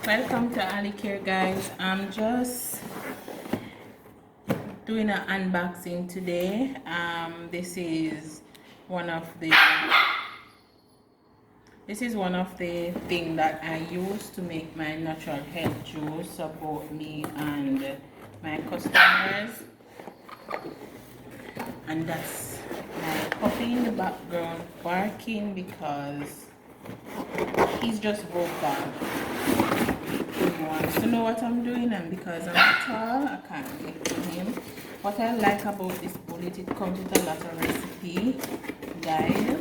Welcome to Alikare, guys. I'm just doing an unboxing today. This is one of the thing that I use to make my natural health juice support me and my customers. And that's my puppy in the background barking because he's just vocal. He wants to know what I'm doing, and because I'm tall, I can't get to him. What I like about this bullet, it comes with a lot of recipe guide.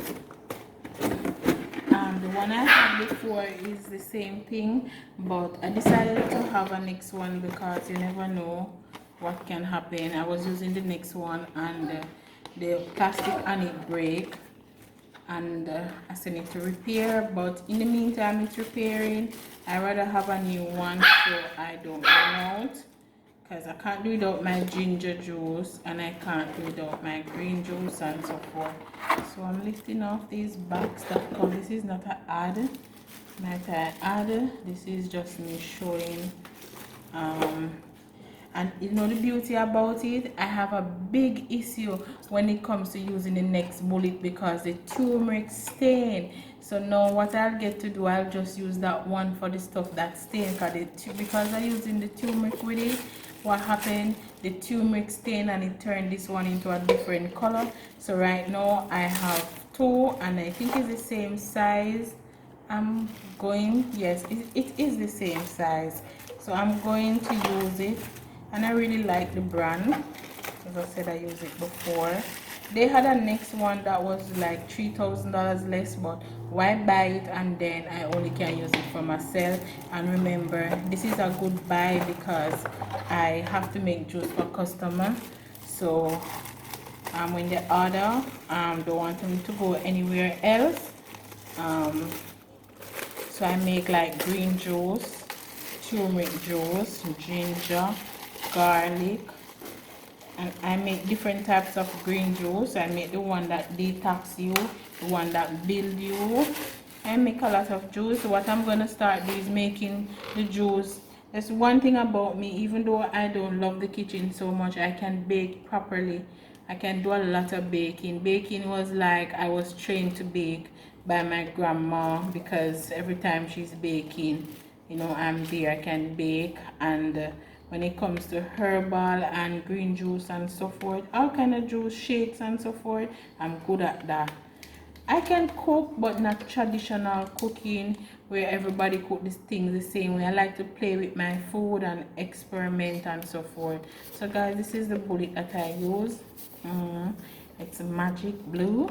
The one I had before is the same thing, but I decided to have a next one because you never know what can happen. I was using the next one and the plastic on it break, and I sent it to repair, but in the meantime it's repairing. I rather have a new one so I don't run out, because I can't do without my ginger juice and I can't do without my green juice and so forth. So I'm lifting off these bags that come. This is not an ad, not an ad, this is just me showing. And you know the beauty about it, I have a big issue when it comes to using the next bullet because the turmeric stain. So now what I'll get to do, I'll just use that one for the stuff that stain, because I'm using the turmeric with it. What happened, the turmeric stain and it turned this one into a different color. So right now I have two, and I think it's the same size. Yes, it is the same size, so I'm going to use it. And I really like the brand. As I said, I used it before. They had a next one that was like $3,000 less, but why buy it and then I only can use it for myself? And remember, this is a good buy because I have to make juice for customer. So when they order, don't want them to go anywhere else. So I make like green juice, turmeric juice, ginger, garlic, and I make different types of green juice. I make the one that detox you, the one that build you. I make a lot of juice. So what I'm gonna start doing is making the juice. There's one thing about me, even though I don't love the kitchen so much, I can bake properly. I can do a lot of baking. Baking was like I was trained to bake by my grandma, because every time she's baking, you know, I'm there, I can bake. And when it comes to herbal and green juice and so forth, all kind of juice, shakes and so forth, I'm good at that. I can cook, but not traditional cooking where everybody cook these things the same way. I like to play with my food and experiment and so forth. So guys, this is the bullet that I use. It's magic blue.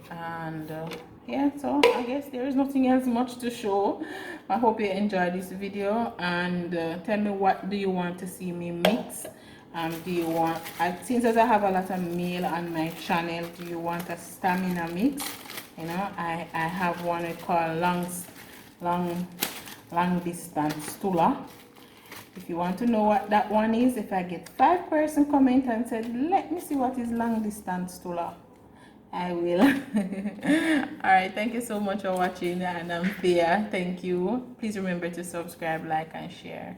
And yeah, so I guess there is nothing else much to show. I hope you enjoyed this video, and tell me, what do you want to see me mix? Do you want, since I have a lot of meal on my channel, do you want a stamina mix? You know, I have one called long distance stula. If you want to know what that one is, if I get 5 person comment and said, let me see what is long distance stula, I will. Alright, thank you so much for watching, and I'm Thea. Thank you. Please remember to subscribe, like and share.